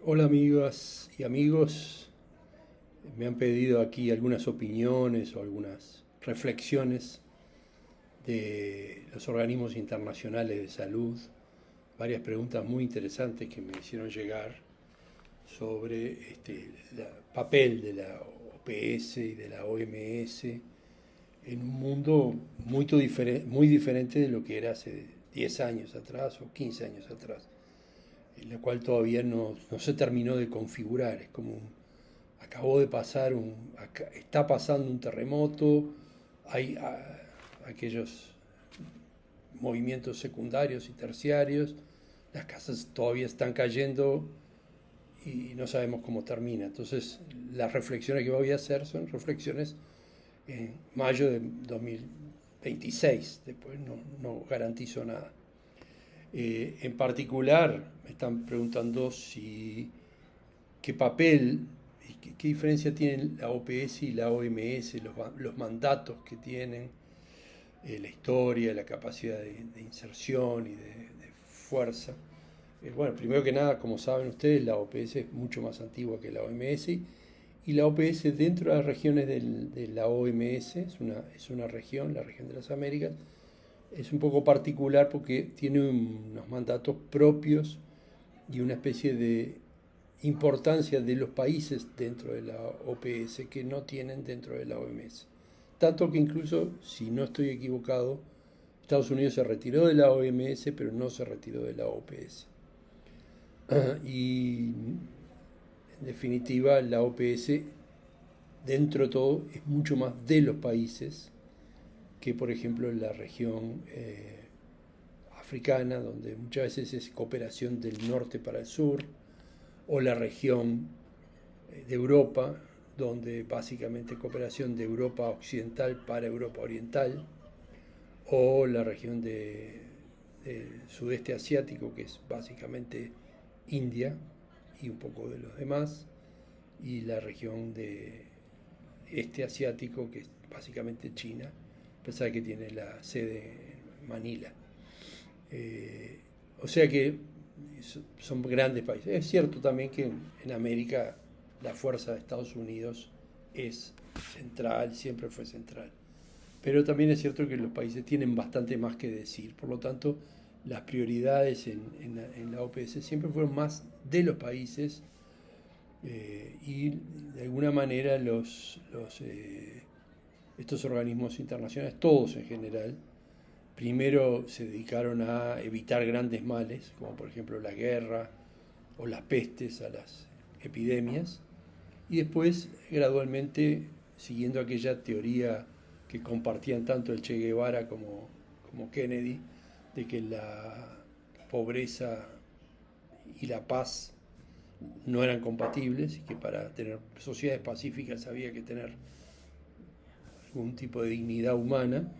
Hola amigas y amigos, me han pedido aquí algunas opiniones o algunas reflexiones de los organismos internacionales de salud, varias preguntas muy interesantes que me hicieron llegar sobre el papel de la OPS y de la OMS en un mundo muy diferente de lo que era hace 10 años atrás o 15 años atrás, en la cual todavía no se terminó de configurar. Es como acabó de pasar está pasando un terremoto, hay aquellos movimientos secundarios y terciarios, las casas todavía están cayendo y no sabemos cómo termina. Entonces, las reflexiones que voy a hacer son reflexiones en mayo de 2026, después no garantizo nada. En particular, me están preguntando si qué papel y qué diferencia tienen la OPS y la OMS, los mandatos que tienen, la historia, la capacidad de inserción y de fuerza. Bueno, primero que nada, como saben ustedes, la OPS es mucho más antigua que la OMS y la OPS dentro de las regiones de la OMS, es una región, la región de las Américas, es un poco particular porque tiene unos mandatos propios y una especie de importancia de los países dentro de la OPS que no tienen dentro de la OMS. Tanto que incluso, si no estoy equivocado, Estados Unidos se retiró de la OMS, pero no se retiró de la OPS. Y en definitiva, la OPS, dentro de todo, es mucho más de los países que, por ejemplo, la región africana, donde muchas veces es cooperación del norte para el sur, o la región de Europa, donde básicamente cooperación de Europa occidental para Europa oriental, o la región del sudeste asiático, que es básicamente India y un poco de los demás, y la región de este asiático, que es básicamente China, a pesar de que tiene la sede en Manila. Eh, o sea que son grandes países. Es cierto también que en América la fuerza de Estados Unidos es central, siempre fue central. Pero también es cierto que los países tienen bastante más que decir. Por lo tanto, las prioridades en la OPS siempre fueron más de los países y de alguna manera estos organismos internacionales, todos en general, primero se dedicaron a evitar grandes males, como por ejemplo la guerra o las pestes, a las epidemias, y después gradualmente, siguiendo aquella teoría que compartían tanto el Che Guevara como Kennedy, de que la pobreza y la paz no eran compatibles y que para tener sociedades pacíficas había que tener algún tipo de dignidad humana,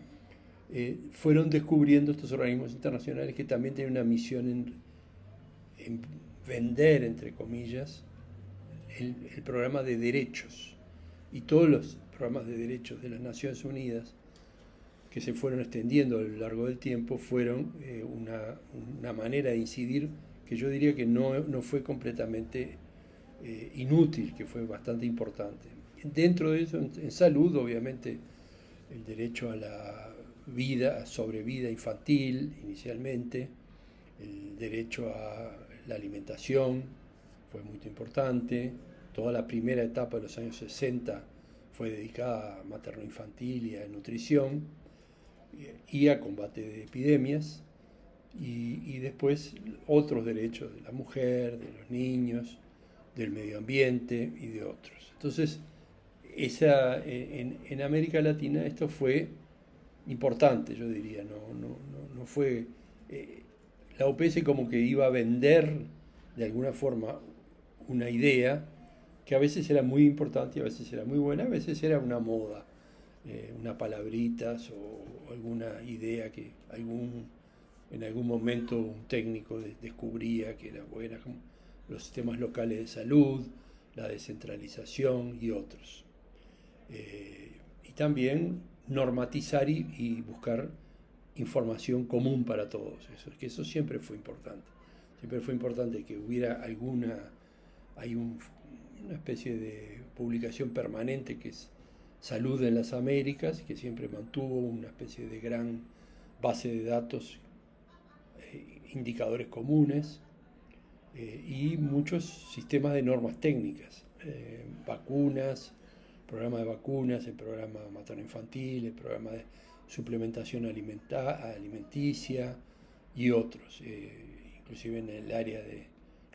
fueron descubriendo estos organismos internacionales que también tienen una misión en vender, entre comillas, el programa de derechos. Y todos los programas de derechos de las Naciones Unidas que se fueron extendiendo a lo largo del tiempo fueron una manera de incidir que yo diría que no fue completamente inútil, que fue bastante importante. Dentro de eso, en salud, obviamente, el derecho a la vida, sobrevida infantil inicialmente, el derecho a la alimentación fue muy importante, toda la primera etapa de los años 60 fue dedicada a materno-infantil y a nutrición y a combate de epidemias y después otros derechos de la mujer, de los niños, del medio ambiente y de otros. Entonces, en América Latina esto fue importante, yo diría, no fue... la OPS como que iba a vender de alguna forma una idea que a veces era muy importante, a veces era muy buena, a veces era una moda, unas palabritas o alguna idea que en algún momento un técnico descubría que era buena, como los sistemas locales de salud, la descentralización y otros. Y también normatizar y buscar información común para todos. Que eso siempre fue importante. Siempre fue importante que hubiera alguna Hay una especie de publicación permanente que es Salud en las Américas, que siempre mantuvo una especie de gran base de datos, indicadores comunes, y muchos sistemas de normas técnicas, vacunas, programa de vacunas, el programa materno-infantil, el programa de suplementación alimenticia y otros, inclusive en el área de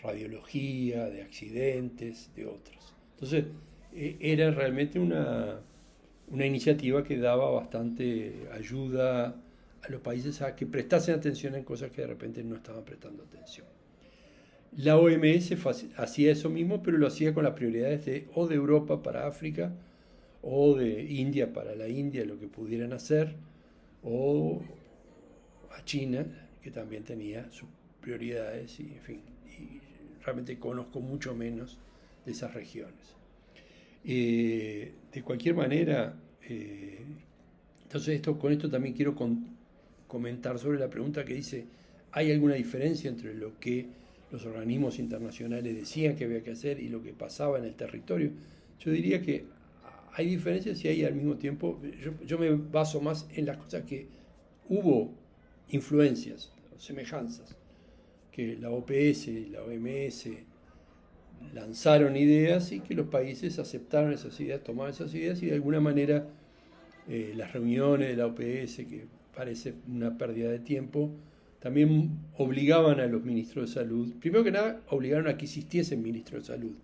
radiología, de accidentes, de otros. Entonces, era realmente una iniciativa que daba bastante ayuda a los países a que prestasen atención en cosas que de repente no estaban prestando atención. La OMS hacía eso mismo, pero lo hacía con las prioridades o de Europa para África, o de India para la India, lo que pudieran hacer, o a China, que también tenía sus prioridades, y en fin, y realmente conozco mucho menos de esas regiones. De cualquier manera, entonces con esto también quiero comentar sobre la pregunta que dice, ¿hay alguna diferencia entre lo que los organismos internacionales decían que había que hacer y lo que pasaba en el territorio? Yo diría que hay diferencias y hay al mismo tiempo, yo me baso más en las cosas que hubo influencias, semejanzas, que la OPS y la OMS lanzaron ideas y que los países aceptaron esas ideas, tomaron esas ideas y de alguna manera las reuniones de la OPS, que parece una pérdida de tiempo, también obligaban a los ministros de salud, primero que nada obligaron a que existiesen ministros de salud,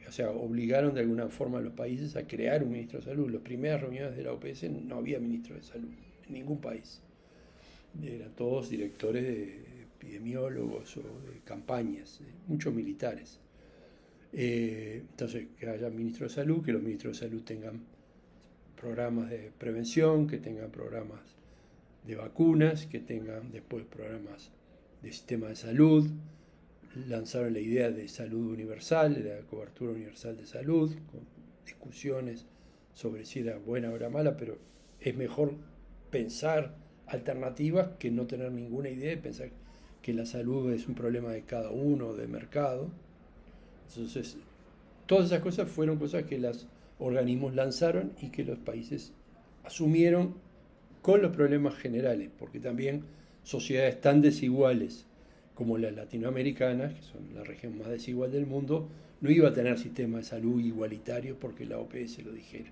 o sea, obligaron de alguna forma a los países a crear un ministro de salud. Las primeras reuniones de la OPS no había ministro de salud en ningún país, eran todos directores de epidemiólogos o de campañas, muchos militares. Entonces, que haya ministro de salud, que los ministros de salud tengan programas de prevención, que tengan programas de vacunas, que tengan después programas de sistema de salud. Lanzaron la idea de salud universal, de la cobertura universal de salud, con discusiones sobre si era buena o era mala, pero es mejor pensar alternativas que no tener ninguna idea y pensar que la salud es un problema de cada uno, de mercado. Entonces, todas esas cosas fueron cosas que los organismos lanzaron y que los países asumieron con los problemas generales, porque también sociedades tan desiguales como las latinoamericanas, que son la región más desigual del mundo, no iba a tener sistema de salud igualitario porque la OPS lo dijera.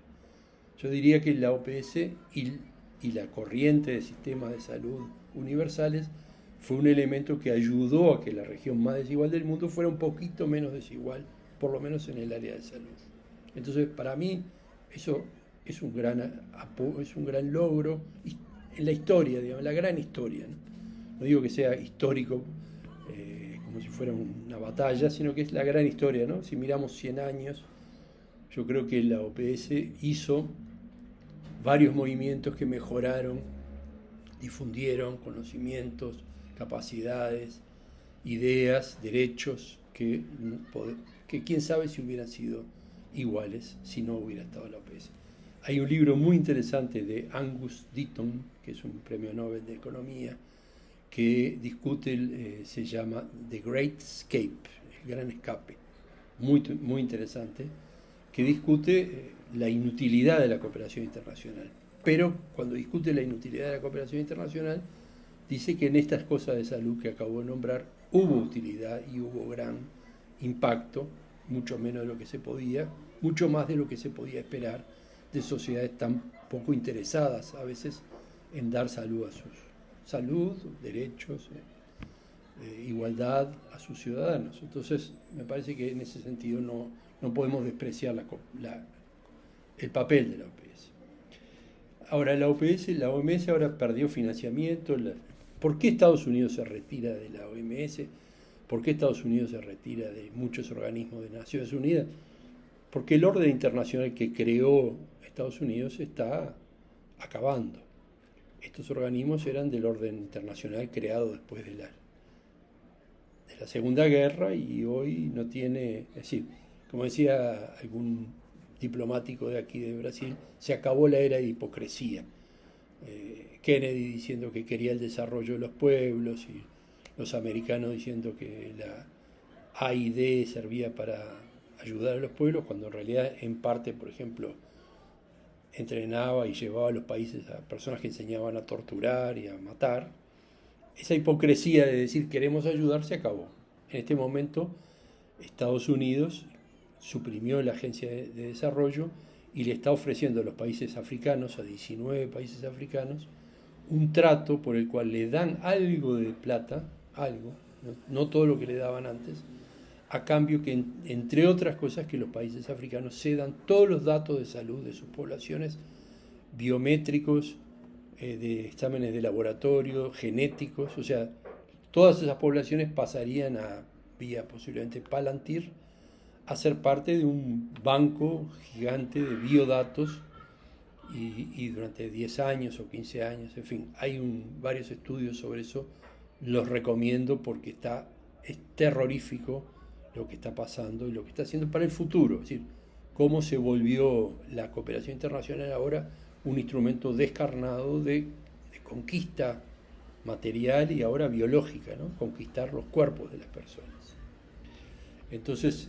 Yo diría que la OPS y la corriente de sistemas de salud universales fue un elemento que ayudó a que la región más desigual del mundo fuera un poquito menos desigual, por lo menos en el área de salud. Entonces, para mí, eso es un gran logro en la historia, digamos, la gran historia. No digo que sea histórico como si fuera una batalla, sino que es la gran historia, ¿no? Si miramos 100 años, yo creo que la OPS hizo varios movimientos que mejoraron, difundieron conocimientos, capacidades, ideas, derechos que quién sabe si hubieran sido iguales si no hubiera estado la OPS. Hay un libro muy interesante de Angus Deaton, que es un premio Nobel de Economía, que discute, se llama The Great Escape, el gran escape, muy, muy interesante, que discute la inutilidad de la cooperación internacional. Pero cuando discute la inutilidad de la cooperación internacional, dice que en estas cosas de salud que acabo de nombrar hubo utilidad y hubo gran impacto, mucho menos de lo que se podía, mucho más de lo que se podía esperar de sociedades tan poco interesadas a veces en dar salud a derechos, igualdad a sus ciudadanos. Entonces, me parece que en ese sentido no podemos despreciar el papel de la OPS. Ahora, la OMS ahora perdió financiamiento. ¿Por qué Estados Unidos se retira de la OMS? ¿Por qué Estados Unidos se retira de muchos organismos de Naciones Unidas? Porque el orden internacional que creó Estados Unidos está acabando. Estos organismos eran del orden internacional creado después de la Segunda Guerra y hoy no tiene, es decir, como decía algún diplomático de aquí de Brasil, se acabó la era de hipocresía. Kennedy diciendo que quería el desarrollo de los pueblos y los americanos diciendo que A y D servía para ayudar a los pueblos, cuando en realidad en parte, por ejemplo, entrenaba y llevaba a los países a personas que enseñaban a torturar y a matar. Esa hipocresía de decir queremos ayudar se acabó. En este momento Estados Unidos suprimió la Agencia de Desarrollo y le está ofreciendo a los países africanos, a 19 países africanos, un trato por el cual le dan algo de plata, algo, no todo lo que le daban antes, a cambio que, entre otras cosas, que los países africanos cedan todos los datos de salud de sus poblaciones, biométricos, de exámenes de laboratorio, genéticos, o sea, todas esas poblaciones pasarían a, vía posiblemente Palantir, a ser parte de un banco gigante de biodatos y durante 10 años o 15 años, en fin, hay varios estudios sobre eso, los recomiendo porque es terrorífico lo que está pasando y lo que está haciendo para el futuro, es decir, cómo se volvió la cooperación internacional ahora un instrumento descarnado de conquista material y ahora biológica, ¿no? Conquistar los cuerpos de las personas. Entonces,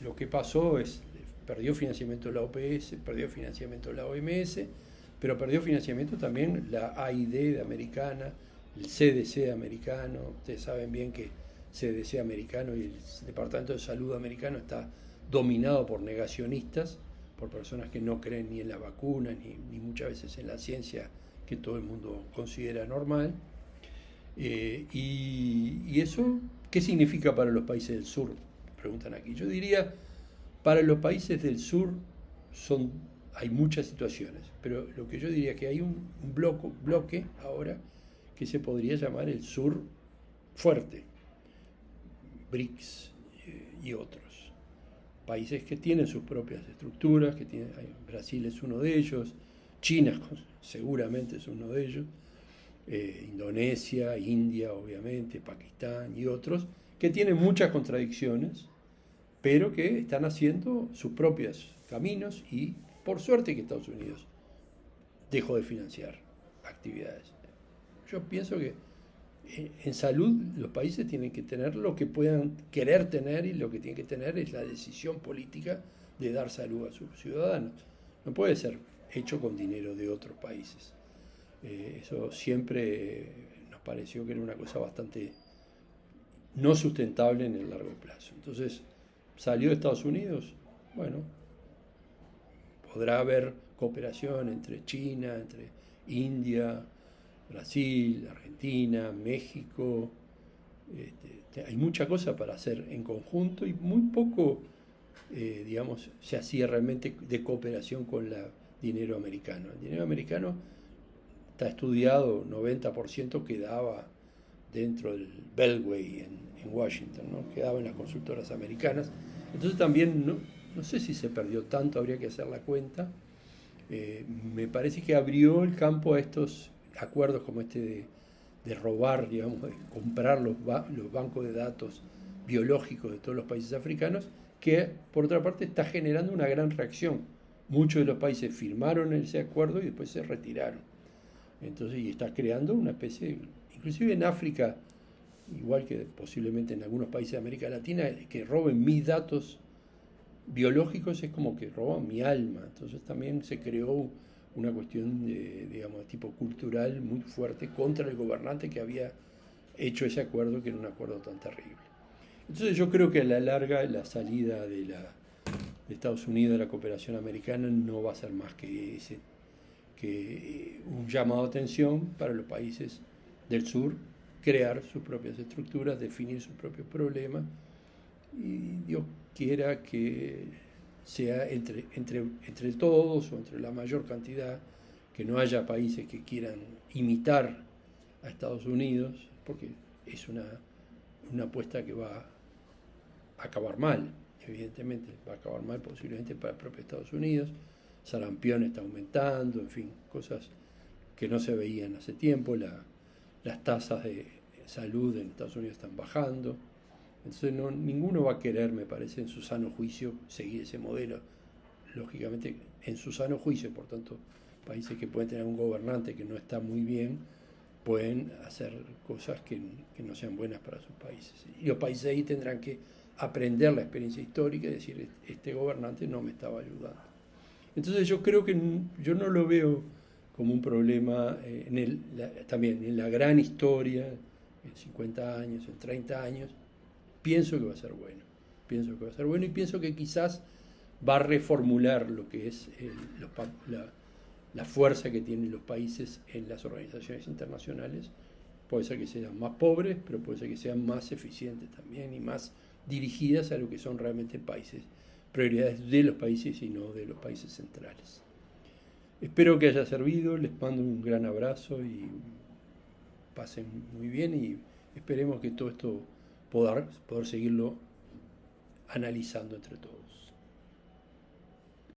lo que pasó es, perdió financiamiento la OPS, perdió financiamiento la OMS, pero perdió financiamiento también la AID de americana, el CDC americano. Ustedes saben bien que CDC americano y el Departamento de Salud americano está dominado por negacionistas, por personas que no creen ni en las vacunas, ni muchas veces en la ciencia que todo el mundo considera normal. Y eso, ¿qué significa para los países del sur? Preguntan aquí. Yo diría, para los países del sur hay muchas situaciones, pero lo que yo diría es que hay un bloque ahora que se podría llamar el sur fuerte, BRICS y otros. Países que tienen sus propias estructuras, Brasil es uno de ellos, China seguramente es uno de ellos, Indonesia, India, obviamente, Pakistán y otros, que tienen muchas contradicciones, pero que están haciendo sus propios caminos y por suerte que Estados Unidos dejó de financiar actividades. Yo pienso que en salud los países tienen que tener lo que puedan querer tener y lo que tienen que tener es la decisión política de dar salud a sus ciudadanos. No puede ser hecho con dinero de otros países. Eso siempre nos pareció que era una cosa bastante no sustentable en el largo plazo. Entonces, salió de Estados Unidos, bueno, podrá haber cooperación entre China, entre India, Brasil, Argentina, México. Hay mucha cosa para hacer en conjunto y muy poco, digamos, se hacía realmente de cooperación con el dinero americano. El dinero americano está estudiado, 90% quedaba dentro del Beltway en Washington, ¿no? Quedaba en las consultoras americanas. Entonces también, no sé si se perdió tanto, habría que hacer la cuenta. Me parece que abrió el campo a estos acuerdos como este de robar, digamos, de comprar los bancos de datos biológicos de todos los países africanos, que por otra parte está generando una gran reacción. Muchos de los países firmaron ese acuerdo y después se retiraron. Entonces, y está creando una especie, inclusive en África, igual que posiblemente en algunos países de América Latina, que roben mis datos biológicos es como que roban mi alma. Entonces también se creó una cuestión digamos, de tipo cultural muy fuerte contra el gobernante que había hecho ese acuerdo, que era un acuerdo tan terrible. Entonces yo creo que a la larga la salida de Estados Unidos de la cooperación americana no va a ser más que un llamado de atención para los países del sur, crear sus propias estructuras, definir sus propios problemas, y Dios quiera que sea entre todos o entre la mayor cantidad, que no haya países que quieran imitar a Estados Unidos, porque es una apuesta que va a acabar mal, evidentemente, va a acabar mal posiblemente para el propio Estados Unidos. Sarampión está aumentando, en fin, cosas que no se veían hace tiempo, las tasas de salud en Estados Unidos están bajando. Entonces ninguno va a querer, me parece, en su sano juicio, seguir ese modelo. Lógicamente, en su sano juicio, por tanto, países que pueden tener un gobernante que no está muy bien, pueden hacer cosas que no sean buenas para sus países. Y los países ahí tendrán que aprender la experiencia histórica y decir, este gobernante no me estaba ayudando. Entonces yo creo que yo no lo veo como un problema también en la gran historia, en 50 años, en 30 años, pienso que va a ser bueno. Pienso que va a ser bueno y pienso que quizás va a reformular lo que es la fuerza que tienen los países en las organizaciones internacionales. Puede ser que sean más pobres, pero puede ser que sean más eficientes también y más dirigidas a lo que son realmente prioridades de los países y no de los países centrales. Espero que haya servido, les mando un gran abrazo y pasen muy bien y esperemos que todo esto poder seguirlo analizando entre todos.